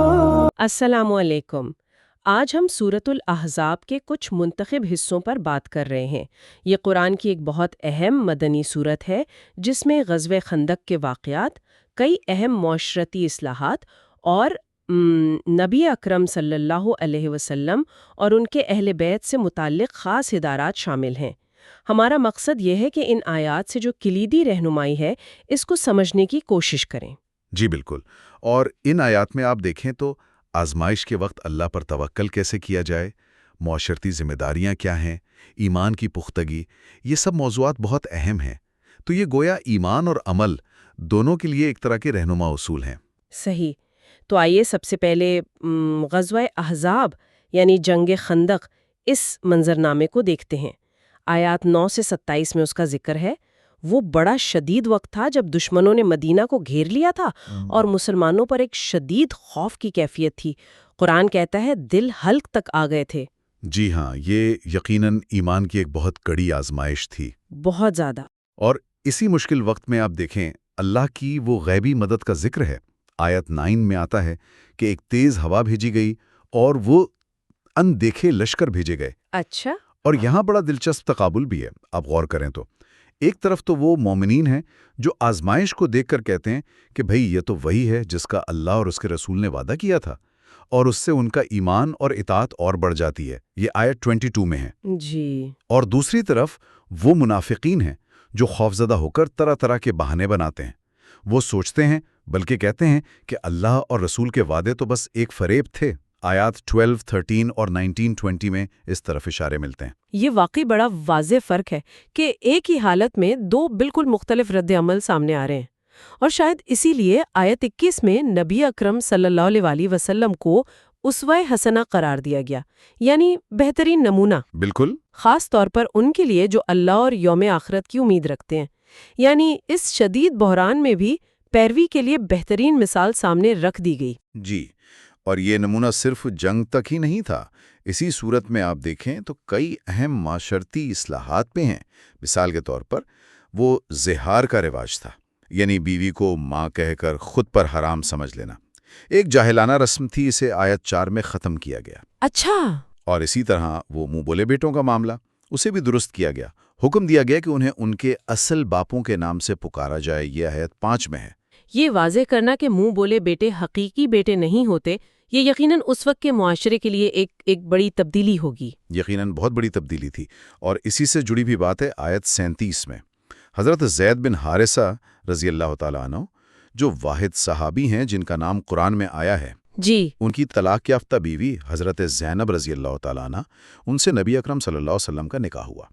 السلام علیکم۔ آج ہم سورۃ الاحزاب کے کچھ منتخب حصوں پر بات کر رہے ہیں۔ یہ قرآن کی ایک بہت اہم مدنی سورت ہے جس میں غزوہ خندق کے واقعات، کئی اہم معاشرتی اصلاحات اور نبی اکرم صلی اللہ علیہ وسلم اور ان کے اہل بیت سے متعلق خاص ہدایات شامل ہیں۔ ہمارا مقصد یہ ہے کہ ان آیات سے جو کلیدی رہنمائی ہے اس کو سمجھنے کی کوشش کریں۔ جی بالکل۔ اور ان آیات میں آپ دیکھیں تو آزمائش کے وقت اللہ پر توکل کیسے کیا جائے، معاشرتی ذمہ داریاں کیا ہیں، ایمان کی پختگی، یہ سب موضوعات بہت اہم ہیں۔ تو یہ گویا ایمان اور عمل دونوں کے لیے ایک طرح کے رہنما اصول ہیں۔ صحیح۔ تو آئیے سب سے پہلے غزوہ احزاب یعنی جنگ خندق اس منظرنامے کو دیکھتے ہیں۔ آیات 9 سے 27 میں اس کا ذکر ہے۔ وہ بڑا شدید وقت تھا جب دشمنوں نے مدینہ کو گھیر لیا تھا اور مسلمانوں پر ایک شدید خوف کی کیفیت تھی۔ قرآن کہتا ہے دل حلق تک آ گئے تھے۔ جی ہاں، یہ یقیناً ایمان کی ایک بہت کڑی آزمائش تھی۔ بہت زیادہ۔ اور اسی مشکل وقت میں آپ دیکھیں اللہ کی وہ غیبی مدد کا ذکر ہے۔ آیت 9 میں آتا ہے کہ ایک تیز ہوا بھیجی گئی اور وہ اندیکھے لشکر بھیجے گئے۔ اچھا۔ اور یہاں بڑا دلچسپ تقابل بھی ہے، آپ غور کریں تو ایک طرف تو وہ مومنین ہیں جو آزمائش کو دیکھ کر کہتے ہیں کہ بھئی یہ تو وہی ہے جس کا اللہ اور اس کے رسول نے وعدہ کیا تھا، اور اس سے ان کا ایمان اور اطاعت اور بڑھ جاتی ہے۔ یہ آیت 22 میں ہے۔ جی۔ اور دوسری طرف وہ منافقین ہیں جو خوفزدہ ہو کر طرح طرح کے بہانے بناتے ہیں۔ وہ سوچتے ہیں بلکہ کہتے ہیں کہ اللہ اور رسول کے وعدے تو بس ایک فریب تھے۔ آیات 12، 13 اور 19، 20 میں اس طرف اشارے ملتے ہیں۔ یہ واقعی بڑا واضح فرق ہے کہ ایک ہی حالت میں دو بالکل مختلف رد عمل سامنے آ رہے ہیں، اور شاید اسی لیے آیت 21 میں نبی اکرم صلی اللہ علیہ وسلم کو اسوہ حسنہ قرار دیا گیا، یعنی بہترین نمونہ۔ بالکل۔ خاص طور پر ان کے لیے جو اللہ اور یوم آخرت کی امید رکھتے ہیں، یعنی اس شدید بحران میں بھی پیروی کے لیے بہترین مثال سامنے رکھ دی گئی۔ جی، اور یہ نمونہ صرف جنگ تک ہی نہیں تھا۔ اسی صورت میں آپ دیکھیں تو کئی اہم معاشرتی اصلاحات بھی ہیں۔ مثال کے طور پر وہ زہار کا رواج تھا، یعنی بیوی کو ماں کہہ کر خود پر حرام سمجھ لینا۔ ایک جاہلانہ رسم تھی، اسے آیت 4 میں ختم کیا گیا۔ اچھا۔ اور اسی طرح وہ منہ بولے بیٹوں کا معاملہ، اسے بھی درست کیا گیا۔ حکم دیا گیا کہ انہیں ان کے اصل باپوں کے نام سے پکارا جائے۔ یہ آیت 5 میں ہے۔ یہ واضح کرنا کہ منہ بولے بیٹے حقیقی بیٹے نہیں ہوتے، یہ یقیناً اس وقت کے معاشرے کے لیے ایک بڑی تبدیلی ہوگی۔ یقیناً بہت بڑی تبدیلی تھی۔ اور اسی سے جڑی بھی بات ہے آیت 37 میں۔ حضرت زید بن حارثہ رضی اللہ تعالیٰ عنہ، جو واحد صحابی ہیں جن کا نام قرآن میں آیا ہے، جی، ان کی طلاق یافتہ بیوی حضرت زینب رضی اللہ تعالیٰ عنہ، ان سے نبی اکرم صلی اللہ علیہ وسلم کا نکاح ہوا۔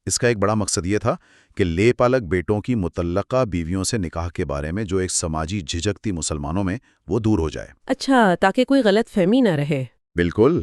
اس کا ایک بڑا مقصد یہ تھا کہ لے پالک بیٹوں کی متعلقہ بیویوں سے نکاح کے بارے میں جو ایک سماجی جھجک تھی مسلمانوں میں، وہ دور ہو جائے۔ اچھا، تاکہ کوئی غلط فہمی نہ رہے۔ بالکل۔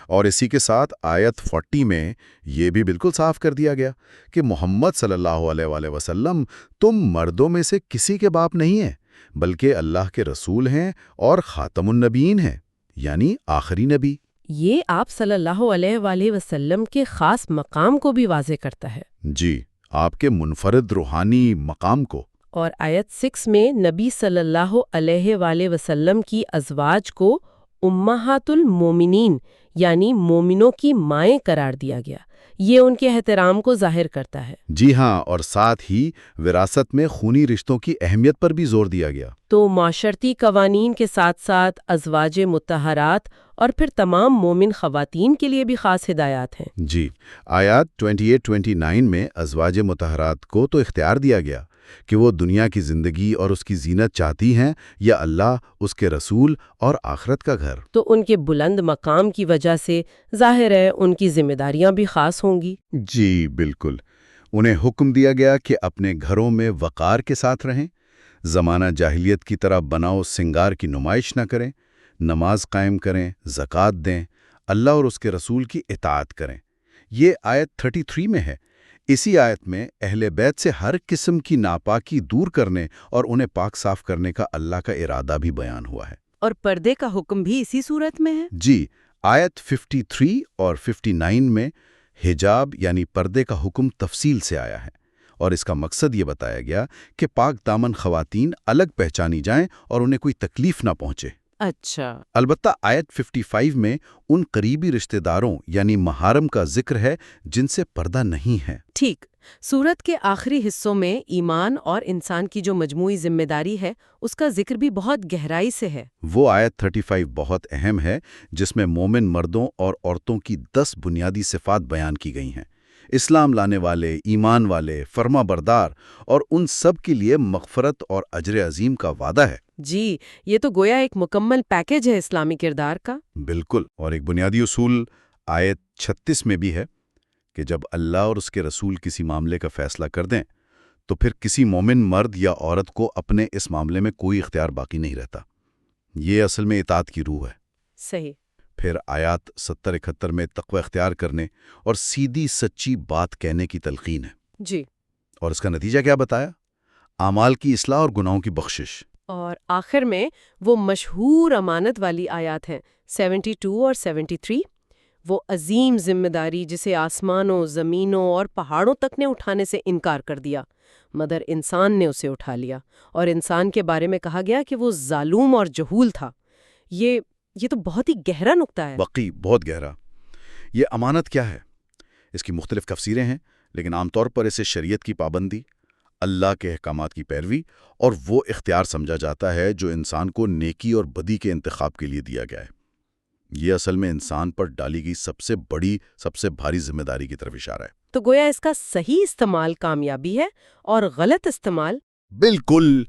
اور اسی کے ساتھ آیت 40 میں یہ بھی بالکل صاف کر دیا گیا کہ محمد صلی اللہ علیہ وسلم تم مردوں میں سے کسی کے باپ نہیں ہیں، بلکہ اللہ کے رسول ہیں اور خاتم النبیین ہیں، یعنی آخری نبی۔ یہ آپ صلی اللہ علیہ وسلم کے خاص مقام کو بھی واضح کرتا ہے۔ جی، آپ کے منفرد روحانی مقام کو۔ اور آیت 6 میں نبی صلی اللہ علیہ وسلم کی ازواج کو امہات المومنین یعنی مومنوں کی مائیں قرار دیا گیا۔ یہ ان کے احترام کو ظاہر کرتا ہے۔ جی ہاں، اور ساتھ ہی وراثت میں خونی رشتوں کی اہمیت پر بھی زور دیا گیا۔ تو معاشرتی قوانین کے ساتھ ساتھ ازواج مطہرات اور پھر تمام مومن خواتین کے لیے بھی خاص ہدایات ہیں۔ جی، آیات 28-29 میں ازواج مطہرات کو تو اختیار دیا گیا کہ وہ دنیا کی زندگی اور اس کی زینت چاہتی ہیں یا اللہ، اس کے رسول اور آخرت کا گھر۔ تو ان کے بلند مقام کی وجہ سے ظاہر ہے ان کی ذمہ داریاں بھی خاص ہوں گی۔ جی بالکل۔ انہیں حکم دیا گیا کہ اپنے گھروں میں وقار کے ساتھ رہیں، زمانہ جاہلیت کی طرح بناؤ سنگار کی نمائش نہ کریں، نماز قائم کریں، زکوٰۃ دیں، اللہ اور اس کے رسول کی اطاعت کریں۔ یہ آیت 33 میں ہے۔ اسی آیت میں اہل بیت سے ہر قسم کی ناپاکی دور کرنے اور انہیں پاک صاف کرنے کا اللہ کا ارادہ بھی بیان ہوا ہے۔ اور پردے کا حکم بھی اسی صورت میں ہے؟ جی، آیت 53 اور 59 میں حجاب یعنی پردے کا حکم تفصیل سے آیا ہے، اور اس کا مقصد یہ بتایا گیا کہ پاک دامن خواتین الگ پہچانی جائیں اور انہیں کوئی تکلیف نہ پہنچے۔ اچھا، البتہ آیت 55 میں ان قریبی رشتہ داروں یعنی محارم کا ذکر ہے جن سے پردہ نہیں ہے۔ ٹھیک۔ سورت کے آخری حصوں میں ایمان اور انسان کی جو مجموعی ذمہ داری ہے اس کا ذکر بھی بہت گہرائی سے ہے۔ وہ آیت 35 بہت اہم ہے، جس میں مومن مردوں اور عورتوں کی 10 بنیادی صفات بیان کی گئی ہیں۔ اسلام لانے والے، ایمان والے، فرما بردار اور ان سب کے لیے مغفرت اور اجر عظیم کا وعدہ ہے۔ جی، یہ تو گویا ایک مکمل پیکیج ہے اسلامی کردار کا۔ بالکل، اور ایک بنیادی اصول آیت 36 میں بھی ہے کہ جب اللہ اور اس کے رسول کسی معاملے کا فیصلہ کر دیں تو پھر کسی مومن مرد یا عورت کو اپنے اس معاملے میں کوئی اختیار باقی نہیں رہتا۔ یہ اصل میں اطاعت کی روح ہے۔ صحیح۔ پھر آیات 70-71 میں تقوی اختیار کرنے اور سیدھی سچی بات کہنے کی تلقین ہے۔ جی۔ اور اس کا نتیجہ کیا بتایا؟ اعمال کی اصلاح اور گناہوں کی بخشش۔ اور آخر میں وہ مشہور امانت والی آیات ہیں 72 اور 73، وہ عظیم ذمہ داری جسے آسمانوں، زمینوں اور پہاڑوں تک نے اٹھانے سے انکار کر دیا، مگر انسان نے اسے اٹھا لیا، اور انسان کے بارے میں کہا گیا کہ وہ ظالم اور جہول تھا۔ یہ تو بہت ہی گہرا نقطہ ہے۔ واقعی بہت گہرا۔ یہ امانت کیا ہے؟ اس کی مختلف تفسیریں ہیں، لیکن عام طور پر اسے شریعت کی پابندی، اللہ کے احکامات کی پیروی اور وہ اختیار سمجھا جاتا ہے جو انسان کو نیکی اور بدی کے انتخاب کے لیے دیا گیا ہے۔ یہ اصل میں انسان پر ڈالی گئی سب سے بڑی، سب سے بھاری ذمہ داری کی طرف اشارہ ہے۔ تو گویا اس کا صحیح استعمال کامیابی ہے اور غلط استعمال بالکل،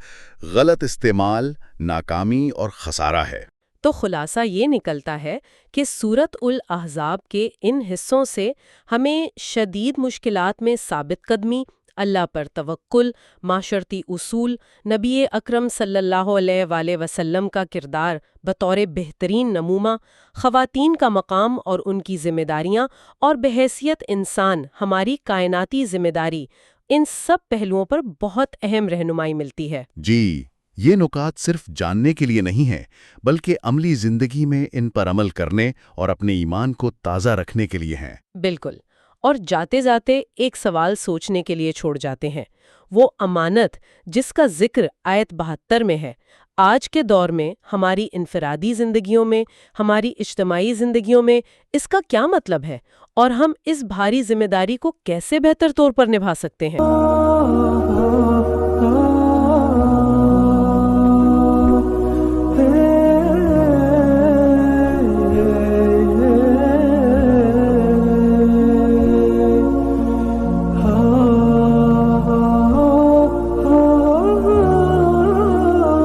غلط استعمال ناکامی اور خسارہ ہے۔ تو خلاصہ یہ نکلتا ہے کہ سورت الاحزاب کے ان حصوں سے ہمیں شدید مشکلات میں ثابت قدمی، اللہ پر توکل، معاشرتی اصول، نبی اکرم صلی اللہ علیہ وآلہ وسلم کا کردار بطور بہترین نمونہ، خواتین کا مقام اور ان کی ذمہ داریاں، اور بحیثیت انسان ہماری کائناتی ذمہ داری، ان سب پہلوؤں پر بہت اہم رہنمائی ملتی ہے۔ جی، یہ نکات صرف جاننے کے لیے نہیں ہیں، بلکہ عملی زندگی میں ان پر عمل کرنے اور اپنے ایمان کو تازہ رکھنے کے لیے ہیں۔ بالکل، اور جاتے جاتے ایک سوال سوچنے کے لیے چھوڑ جاتے ہیں، وہ امانت جس کا ذکر آیت 72 میں ہے، آج کے دور میں ہماری انفرادی زندگیوں میں، ہماری اجتماعی زندگیوں میں اس کا کیا مطلب ہے، اور ہم اس بھاری ذمہ داری کو کیسے بہتر طور پر نبھا سکتے ہیں۔